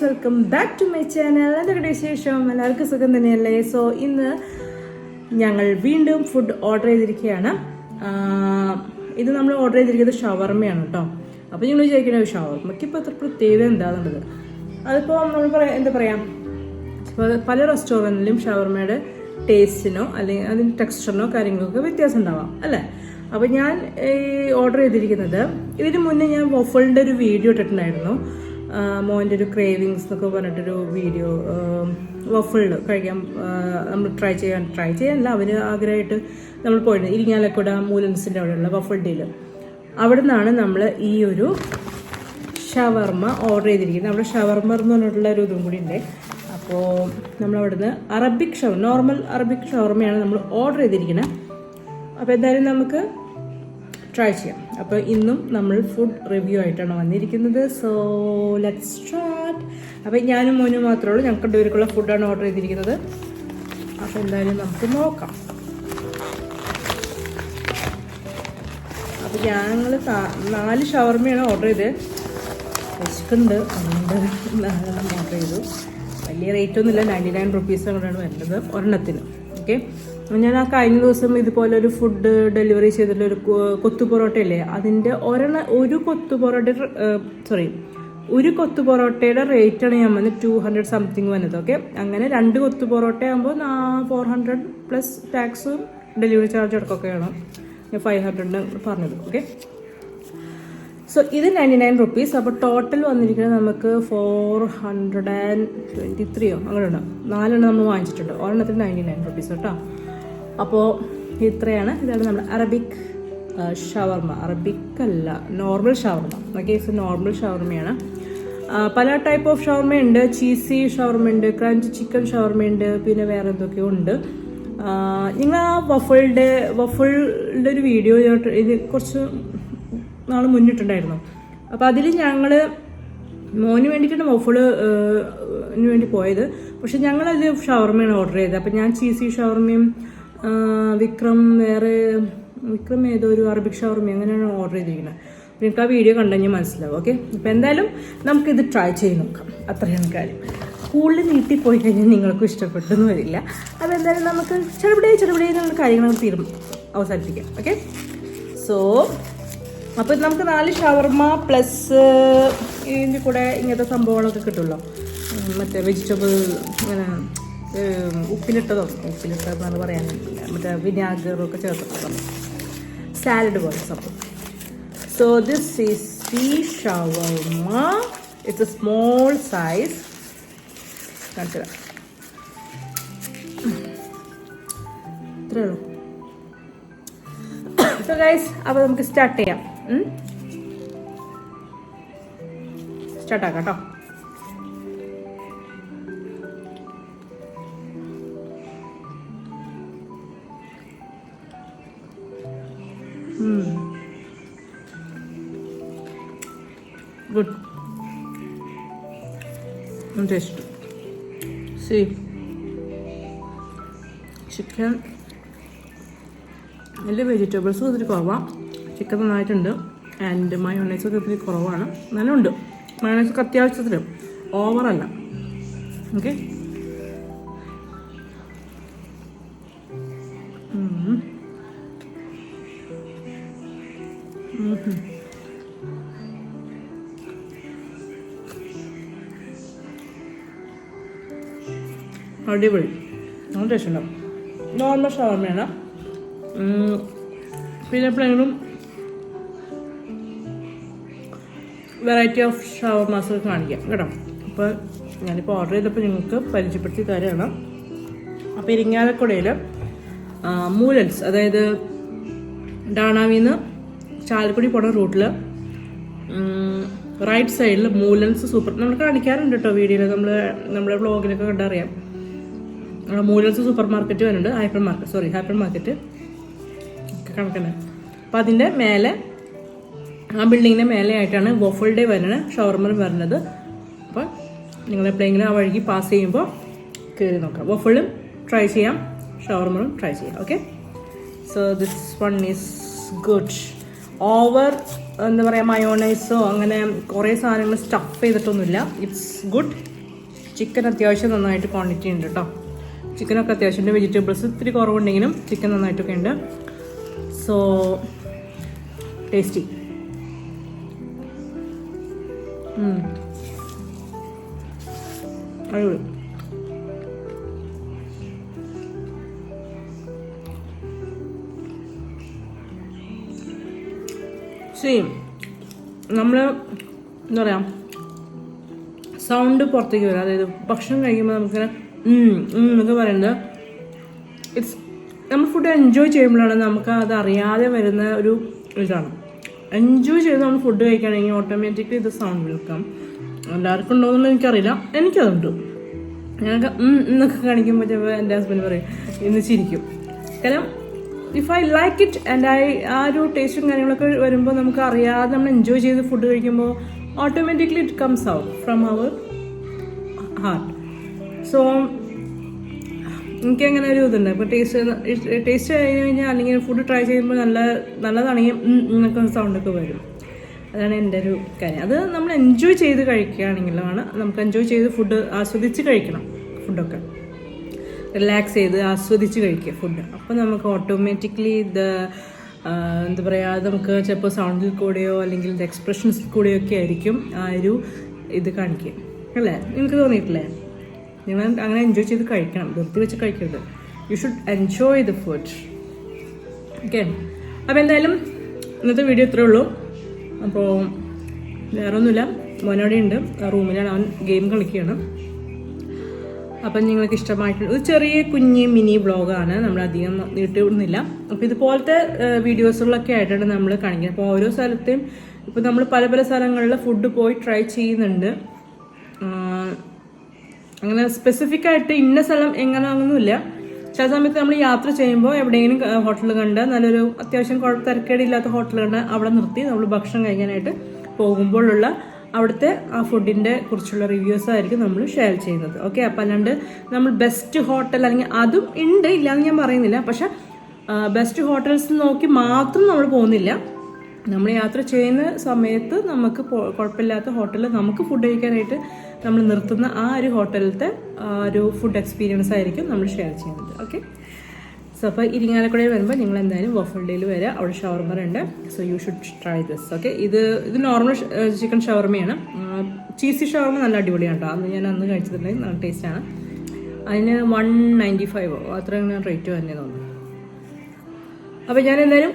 Welcome back to my channel. എന്തൊക്കെ വിശേഷം? എല്ലാവർക്കും സുഖം തന്നെയല്ലേ? സോ ഇന്ന് ഞങ്ങൾ വീണ്ടും ഫുഡ് ഓർഡർ ചെയ്തിരിക്കുകയാണ്. ഇത് നമ്മൾ ഓർഡർ ചെയ്തിരിക്കുന്നത് ഷവർമയാണ് കേട്ടോ. അപ്പോൾ നിങ്ങൾ വിചാരിക്കുന്നത് ഷവർമയ്ക്ക് ഇപ്പോൾ അത്ര പ്രത്യേകത എന്താണെന്നുള്ളത്. അതിപ്പോൾ നമ്മൾ എന്താ പറയുക, പല റെസ്റ്റോറൻറ്റിലും ഷവർമയുടെ ടേസ്റ്റിനോ അല്ലെങ്കിൽ അതിൻ്റെ ടെക്സ്ചറിനോ കാര്യങ്ങളൊക്കെ വ്യത്യാസം ഉണ്ടാവാം അല്ലേ. അപ്പോൾ ഞാൻ ഈ ഓർഡർ ചെയ്തിരിക്കുന്നത്, ഇതിന് മുന്നേ ഞാൻ വഫിളിൻ്റെ ഒരു വീഡിയോ ഇട്ടിട്ടുണ്ടായിരുന്നു. മോൻ്റെ ഒരു ക്രേവിങ്സ് എന്നൊക്കെ പറഞ്ഞിട്ടൊരു വീഡിയോ, വഫിളിൽ കഴിക്കാൻ നമ്മൾ ട്രൈ ചെയ്യാനല്ല, അവർ ആഗ്രഹമായിട്ട് നമ്മൾ പോയിരുന്നു ഇരിങ്ങാലക്കുട മൂലൻസിൻ്റെ അവിടെയുള്ള വഫിൾ ഡീൽ. അവിടെ നിന്നാണ് നമ്മൾ ഈ ഒരു ഷവർമ ഓർഡർ ചെയ്തിരിക്കുന്നത്. അവിടെ ഷവർമ എന്ന് പറഞ്ഞിട്ടുള്ള ഒരു ഇതും കൂടി ഉണ്ട്. അപ്പോൾ നമ്മളവിടുന്ന് അറബിക് നോർമൽ അറബിക് ഷവർമയാണ് നമ്മൾ ഓർഡർ ചെയ്തിരിക്കുന്നത്. അപ്പോൾ എന്തായാലും നമുക്ക് ട്രൈ ചെയ്യാം. അപ്പോൾ ഇന്നും നമ്മൾ ഫുഡ് റിവ്യൂ ആയിട്ടാണ് വന്നിരിക്കുന്നത്. So let's start. അപ്പോൾ ഞാനും മോനും മാത്രമേ ഉള്ളൂ, ഞങ്ങൾക്ക് രണ്ടുപേർക്കുള്ള ഫുഡാണ് ഓർഡർ ചെയ്തിരിക്കുന്നത്. അപ്പോൾ എന്തായാലും നമുക്ക് നോക്കാം. അപ്പോൾ ഞങ്ങൾ 4 ഷവർമയാണ് ഓർഡർ ചെയ്തത്. വിശക്കുന്നുണ്ട്, അതുകൊണ്ട് 4 ഓർഡർ ചെയ്തു. വലിയ റേറ്റ് ഒന്നുമില്ല, 99 റുപ്പീസ് കൊണ്ടാണ് വരുന്നത് ഒരെണ്ണത്തിന്. ഓക്കെ, ഞാൻ ആ കഴിഞ്ഞ ദിവസം ഇതുപോലെ ഒരു ഫുഡ് ഡെലിവറി ചെയ്തിട്ടുള്ള ഒരു കൊത്തു പൊറോട്ടയില്ലേ, അതിൻ്റെ ഒരു കൊത്തു പൊറോട്ടയുടെ റേറ്റാണ് ഞാൻ വന്നത് 200 സംതിങ് വന്നത്. ഓക്കെ, അങ്ങനെ 2 കൊത്തു പൊറോട്ട ആകുമ്പോൾ 400 പ്ലസ് ടാക്സും ഡെലിവറി ചാർജ് അടക്കമൊക്കെയാണ് ഞാൻ 500 പറഞ്ഞത്. ഓക്കെ, സോ ഇത് 99 റുപ്പീസ്. അപ്പോൾ ടോട്ടൽ വന്നിരിക്കുന്നത് നമുക്ക് 423 അങ്ങനെയുണ്ട്. 4 നമ്മൾ വാങ്ങിച്ചിട്ടുണ്ട്. ഒരെണ്ണത്തിന് 99 റുപ്പീസ് കേട്ടോ. അപ്പോൾ ഇത്രയാണ്. ഇതാണ് നമ്മുടെ അറബിക് ഷവർമ. അറബിക് അല്ല, normal shawarma. Okay, so normal ഷവർമയാണ്. പല ടൈപ്പ് ഓഫ് ഷവർമയുണ്ട്. ചീസി ഷവർമയുണ്ട്, ക്രഞ്ച് ചിക്കൻ ഷവർമയുണ്ട്, പിന്നെ വേറെ എന്തൊക്കെയോ ഉണ്ട്. നിങ്ങൾ ആ വഫിളിൻ്റെ ഒരു വീഡിയോ ഇത് കുറച്ച് നാൾ മുന്നിട്ടുണ്ടായിരുന്നു. അപ്പോൾ അതിൽ ഞങ്ങൾ മോന് വേണ്ടിയിട്ടാണ് വഫിളിന് വേണ്ടി പോയത്. പക്ഷെ ഞങ്ങളതിൽ ഷവർമയാണ് ഓർഡർ ചെയ്തത്. അപ്പോൾ ഞാൻ ചീസി ഷവർമയും വിക്രം ഏതോ ഒരു അറബിക് ഷവർമ അങ്ങനെയാണ് ഓർഡർ ചെയ്തിരിക്കുന്നത്. അപ്പോൾ എനിക്ക് ആ വീഡിയോ കണ്ടുകഴിഞ്ഞാൽ മനസ്സിലാവും. ഓക്കെ, അപ്പോൾ എന്തായാലും നമുക്കിത് ട്രൈ ചെയ്ത് നോക്കാം. അത്രയാണ് കാര്യം. കൂടുതൽ നീട്ടിപ്പോയി കഴിഞ്ഞാൽ നിങ്ങൾക്കും ഇഷ്ടപ്പെട്ടെന്ന് വരില്ല. അപ്പോൾ എന്തായാലും നമുക്ക് ചെറുപടേ എന്നുള്ള കാര്യങ്ങൾ അവസാനിപ്പിക്കാം. ഓക്കെ, സോ അപ്പോൾ നമുക്ക് 4 ഷവർമ പ്ലസ് ഇതിൻ്റെ കൂടെ ഇങ്ങനത്തെ സംഭവങ്ങളൊക്കെ കിട്ടുമല്ലോ, മറ്റേ വെജിറ്റബിൾ ഇങ്ങനെ ഉപ്പിലിട്ടതെന്നാണ് പറയാനില്ല, മറ്റേ വിനാഗറൊക്കെ ചേർത്തിട്ടുള്ള സാലഡ് പോലെ സംഭവം. So this is the shawarma. It's A small size. കാണിച്ചു തരാം. ഇത്രയേ ഉള്ളൂ. സോ ഗൈസ്, അപ്പോൾ നമുക്ക് സ്റ്റാർട്ട് ചെയ്യാം. സ്റ്റാർട്ടാക്കാം കേട്ടോ. Good taste. സീ ചിക്കൻ അതിൽ വെജിറ്റബിൾസും ഒത്തിരി കുറവാണ്. ചിക്കൻ നന്നായിട്ടുണ്ട്. ആൻഡ് മയോണൈസൊക്കെ ഒത്തിരി കുറവാണ്. നല്ല ഉണ്ട്. മയോണൈസൊക്കെ അത്യാവശ്യത്തിന്, ഓവറല്ല. ഓക്കെ, അടിപൊളി. നല്ല ടേസ്റ്റ് ഉണ്ടാവും. നോർമൽ ഷവർമയാണ്. പിന്നെ എപ്പോഴെങ്കിലും വെറൈറ്റി ഓഫ് ഷവർമാസ് കാണിക്കാം കേട്ടോ. അപ്പോൾ ഞാനിപ്പോൾ ഓർഡർ ചെയ്തപ്പോൾ നിങ്ങൾക്ക് പരിചയപ്പെടുത്തിയ കാര്യമാണ്. അപ്പോൾ ഇരിങ്ങാലക്കുടയിൽ മൂലൻസ്, അതായത് ഡാണാവിന്ന് ചാലക്കുടി പോണ റൂട്ടിൽ റൈറ്റ് സൈഡിൽ മൂലൻസ് സൂപ്പർ, നമ്മൾ കാണിക്കാറുണ്ട് കേട്ടോ വീഡിയോയിൽ, നമ്മുടെ വ്ളോഗിലൊക്കെ കണ്ടറിയാം. മൂലൻസ് സൂപ്പർ മാർക്കറ്റ് വരുന്നുണ്ട്, ഹൈപ്പർ മാർക്കറ്റ് കണക്കന്നെ. അപ്പോൾ അതിൻ്റെ മേലെ, ആ ബിൽഡിങ്ങിൻ്റെ മേലെ ആയിട്ടാണ് വഫിൾ ഡേ വരുന്നത്, ഷവർമ വരുന്നത്. അപ്പോൾ നിങ്ങൾ എപ്പോഴെങ്കിലും ആ വഴിക്ക് പാസ് ചെയ്യുമ്പോൾ കയറി നോക്കാം. വഫിളും ട്രൈ ചെയ്യാം, ഷവർമയും ട്രൈ ചെയ്യാം. Okay, so this one is good. Over എന്താ പറയുക, മയോണൈസോ അങ്ങനെ കുറേ സാധനങ്ങൾ സ്റ്റഫ് ചെയ്തിട്ടൊന്നുമില്ല. It's good. ചിക്കൻ അത്യാവശ്യം നന്നായിട്ട് ക്വാണ്ടിറ്റി ഉണ്ട് കേട്ടോ. ചിക്കനൊക്കെ അത്യാവശ്യമുണ്ട്. വെജിറ്റബിൾസ് ഇത്തിരി കുറവുണ്ടെങ്കിലും ചിക്കൻ നന്നായിട്ടൊക്കെ ഉണ്ട്. So tasty. അടിപൊളി. സെയിം നമ്മൾ എന്താ പറയുക, സൗണ്ട് പുറത്തേക്ക് വരും. അതായത് ഭക്ഷണം കഴിക്കുമ്പോൾ നമുക്കിങ്ങനെ എന്നൊക്കെ പറയുന്നത് ഇറ്റ്സ് നമ്മൾ ഫുഡ് എൻജോയ് ചെയ്യുമ്പോഴാണ് നമുക്ക് അത് അറിയാതെ വരുന്ന ഒരു ഇതാണ്. എൻജോയ് ചെയ്ത് നമ്മൾ ഫുഡ് കഴിക്കുകയാണെങ്കിൽ ഓട്ടോമാറ്റിക്കലി ഇത് സൗണ്ട് വിൽക്കാം. എല്ലാവർക്കും ഉണ്ടോയെന്നുള്ള എനിക്കറിയില്ല, എനിക്കതുണ്ട്. ഞാനൊക്കെ എന്നൊക്കെ കാണിക്കുമ്പോൾ ചിലപ്പോൾ എൻ്റെ ഹസ്ബൻഡ് പറയും ഇന്ന് ചിരിക്കും. കാരണം if I like it and ആ ഒരു ടേസ്റ്റും കാര്യങ്ങളൊക്കെ വരുമ്പോൾ നമുക്ക് അറിയാതെ നമ്മൾ എൻജോയ് ചെയ്ത് ഫുഡ് കഴിക്കുമ്പോൾ automatically it comes out from our heart. So എനിക്കങ്ങനെ ഒരു ഇതുണ്ട്. ഇപ്പോൾ ടേസ്റ്റ് കഴിഞ്ഞ് കഴിഞ്ഞാൽ അല്ലെങ്കിൽ ഫുഡ് ട്രൈ ചെയ്യുമ്പോൾ നല്ലതാണെങ്കിൽ എന്നൊക്കെ സൗണ്ടൊക്കെ വരും. അതാണ് എൻ്റെ ഒരു കാര്യം. അത് നമ്മൾ എൻജോയ് ചെയ്ത് കഴിക്കുകയാണെങ്കിലാണ് നമുക്ക് എൻജോയ് ചെയ്ത് ഫുഡ് ആസ്വദിച്ച് കഴിക്കണം. ഫുഡൊക്കെ റിലാക്സ് ചെയ്ത് ആസ്വദിച്ച് കഴിക്കുക ഫുഡ്. അപ്പോൾ നമുക്ക് ഓട്ടോമാറ്റിക്കലി ഇത് എന്താ പറയുക, അത് നമുക്ക് ചിലപ്പോൾ സൗണ്ടിൽ കൂടെയോ അല്ലെങ്കിൽ ഇത് എക്സ്പ്രഷൻസിൽ കൂടെയോ ഒക്കെ ആയിരിക്കും ആ ഒരു ഇത് കാണിക്കുക അല്ലേ? നിങ്ങൾക്ക് തോന്നിയിട്ടില്ലേ? നിങ്ങൾ അങ്ങനെ എൻജോയ് ചെയ്ത് കഴിക്കണം, വെറുതെ വെച്ച് കഴിക്കരുത്. You should enjoy the food. Okay, അപ്പോൾ എന്തായാലും ഇന്നത്തെ വീഡിയോ ഇത്രേ ഉള്ളൂ. അപ്പോൾ വേറെ ഒന്നുമില്ല. മോനോടെ ഉണ്ട്, റൂമിലാണ്, അവൻ ഗെയിം കളിക്കുകയാണ്. അപ്പം നിങ്ങൾക്ക് ഇഷ്ടമായിട്ടുള്ള ഒരു ചെറിയ കുഞ്ഞ് മിനി വ്ളോഗാണ്, നമ്മളധികം നീട്ടിവിടുന്നില്ല. അപ്പോൾ ഇതുപോലത്തെ വീഡിയോസുകളൊക്കെ ആയിട്ടാണ് നമ്മൾ കാണിക്കുന്നത്. അപ്പോൾ ഓരോ സ്ഥലത്തെയും ഇപ്പോൾ നമ്മൾ പല പല സ്ഥലങ്ങളിൽ ഫുഡ് പോയി ട്രൈ ചെയ്യുന്നുണ്ട്. അങ്ങനെ സ്പെസിഫിക് ആയിട്ട് ഇന്ന സ്ഥലം എങ്ങനെയാണെന്നൊന്നുമില്ല. ചില സമയത്ത് നമ്മൾ യാത്ര ചെയ്യുമ്പോൾ എവിടെയെങ്കിലും ഹോട്ടൽ കണ്ട് നല്ലൊരു അത്യാവശ്യം തിരക്കേടില്ലാത്ത ഹോട്ടൽ കണ്ട് അവിടെ നിർത്തി നമ്മൾ ഭക്ഷണം കഴിക്കാനായിട്ട് പോകുമ്പോഴുള്ള അവിടുത്തെ ആ ഫുഡിൻ്റെ കുറിച്ചുള്ള റിവ്യൂസ് ആയിരിക്കും നമ്മൾ ഷെയർ ചെയ്യുന്നത്. ഓക്കെ, അപ്പം അല്ലാണ്ട് നമ്മൾ ബെസ്റ്റ് ഹോട്ടൽ അല്ലെങ്കിൽ അതും ഉണ്ട്, ഇല്ലയെന്ന് ഞാൻ പറയുന്നില്ല. പക്ഷെ ബെസ്റ്റ് ഹോട്ടൽസ് നോക്കി മാത്രം നമ്മൾ പോകുന്നില്ല. നമ്മൾ യാത്ര ചെയ്യുന്ന സമയത്ത് നമുക്ക് കുഴപ്പമില്ലാത്ത ഹോട്ടലിൽ നമുക്ക് ഫുഡ് കഴിക്കാനായിട്ട് നമ്മൾ നിർത്തുന്ന ആ ഒരു ഹോട്ടലിലത്തെ ഒരു ഫുഡ് എക്സ്പീരിയൻസ് ആയിരിക്കും നമ്മൾ ഷെയർ ചെയ്യുന്നത്. ഓക്കെ, സോ അപ്പോൾ ഇരിങ്ങാലക്കുട വരുമ്പോൾ നിങ്ങൾ എന്തായാലും വഫൽ ഡേയിൽ വരിക. അവിടെ ഷവർമ ഉണ്ട്. So you should try this. Okay, ഇത് നോർമൽ ചിക്കൻ ഷവർമയാണ്. ചീസി ഷവർമ നല്ല അടിപൊളിയാണ് കേട്ടോ. അന്ന് ഞാൻ കഴിച്ചിട്ടുണ്ടെങ്കിൽ നല്ല ടേസ്റ്റാണ്. അതിന് 195 അത്രയും റേറ്റ് തന്നെ തോന്നുന്നു. അപ്പോൾ ഞാൻ എന്തായാലും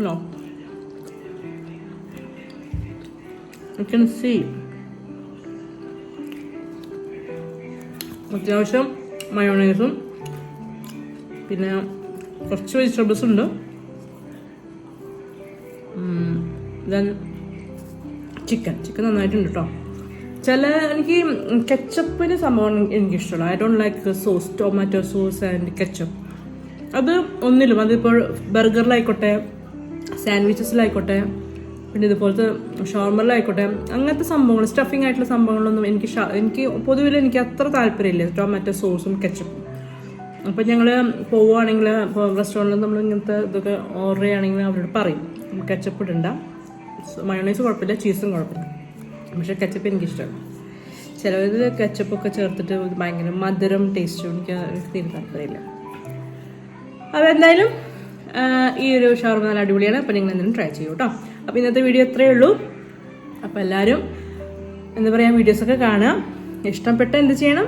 no you can see അത്യാവശ്യം മയോണൈസും പിന്നെ കുറച്ച് വെജിറ്റബിൾസ് ഉണ്ട്. ദെൻ ചിക്കൻ നന്നായിട്ടുണ്ട് കേട്ടോ. എനിക്ക് കെച്ചപ്പിന് സംഭവം എനിക്കിഷ്ടമല്ല. I don't like sauce, tomato sauce and ketchup. അത് ഒന്നിലും, അതിപ്പോൾ ബർഗറിലായിക്കോട്ടെ, സാൻഡ്വിച്ചസിലായിക്കോട്ടെ, പിന്നെ ഇതുപോലത്തെ ഷവർമറിലായിക്കോട്ടെ, അങ്ങനത്തെ സംഭവങ്ങൾ, സ്റ്റഫിങ് ആയിട്ടുള്ള സംഭവങ്ങളൊന്നും എനിക്ക് പൊതുവിൽ എനിക്ക് അത്ര താല്പര്യമില്ല, ടൊമാറ്റോ സോസും കെച്ചപ്പും. അപ്പം ഞങ്ങൾ പോവുകയാണെങ്കിൽ ഇപ്പോൾ റെസ്റ്റോറൻറ്റിൽ നമ്മൾ ഇങ്ങനത്തെ ഇതൊക്കെ ഓർഡർ ചെയ്യുകയാണെങ്കിൽ അവരോട് പറയും കെച്ചപ്പ് ഇടണ്ട, മയോണൈസ് കുഴപ്പമില്ല, ചീസും കുഴപ്പമില്ല. പക്ഷേ കെച്ചപ്പ് എനിക്കിഷ്ടമാണ്. ചിലവർ കെച്ചപ്പൊക്കെ ചേർത്തിട്ട് ഭയങ്കര മധുരം ടേസ്റ്റും എനിക്ക് തീരെ താല്പര്യമില്ല. അപ്പോൾ എന്തായാലും ഈ ഒരു ഷവർമ നല്ല അടിപൊളിയാണ്. അപ്പോൾ നിങ്ങൾ എന്തെങ്കിലും ട്രൈ ചെയ്യൂ കേട്ടോ. അപ്പോൾ ഇന്നത്തെ വീഡിയോ ഇത്രയേ ഉള്ളൂ. അപ്പോൾ എല്ലാവരും എന്താ പറയുക, വീഡിയോസൊക്കെ കാണുക. ഇഷ്ടപ്പെട്ട എന്ത് ചെയ്യണം?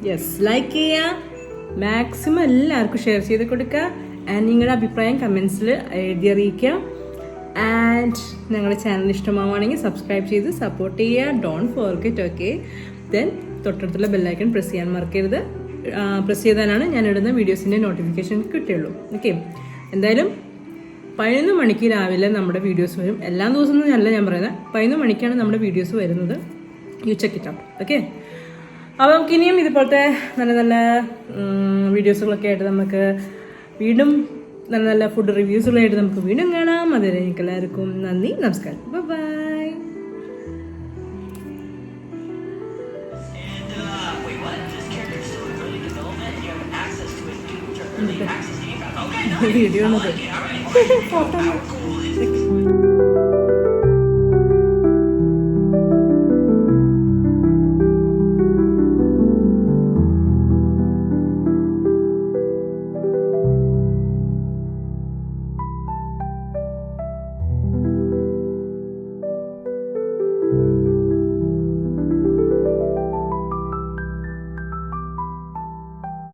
യെസ്, ലൈക്ക് ചെയ്യുക, മാക്സിമം എല്ലാവർക്കും ഷെയർ ചെയ്ത് കൊടുക്കുക. ആൻഡ് നിങ്ങളുടെ അഭിപ്രായം കമൻസിൽ എഴുതി അറിയിക്കുക. ആൻഡ് ഞങ്ങളുടെ ചാനൽ ഇഷ്ടമാവുകയാണെങ്കിൽ സബ്സ്ക്രൈബ് ചെയ്ത് സപ്പോർട്ട് ചെയ്യുക. Don't forget. ഓക്കെ, ദെൻ തൊട്ടടുത്തുള്ള ബെല്ലൈക്കൺ പ്രസ് ചെയ്യാൻ മറക്കരുത്. പ്രസ് ചെയ്താലാണ് ഞാൻ ഇടുന്ന വീഡിയോസിൻ്റെ നോട്ടിഫിക്കേഷൻ കിട്ടുകയുള്ളൂ. ഓക്കെ, എന്തായാലും 11 മണിക്ക് രാവിലെ നമ്മുടെ വീഡിയോസ് വരും. എല്ലാ ദിവസവും അല്ല ഞാൻ പറയുന്നത്, 11 മണിക്കാണ് നമ്മുടെ വീഡിയോസ് വരുന്നത്. U check it out. Okay, അപ്പോൾ നമുക്ക് ഇനിയും ഇതുപോലത്തെ നല്ല നല്ല വീഡിയോസുകളൊക്കെ ആയിട്ട് നമുക്ക് വീണ്ടും നല്ല നല്ല ഫുഡ് റിവ്യൂസുകളായിട്ട് നമുക്ക് വീണ്ടും കാണാം. അതുവരെ എനിക്ക് എല്ലാവർക്കും നന്ദി, നമസ്കാരം, ബൈ. വീഡിയോ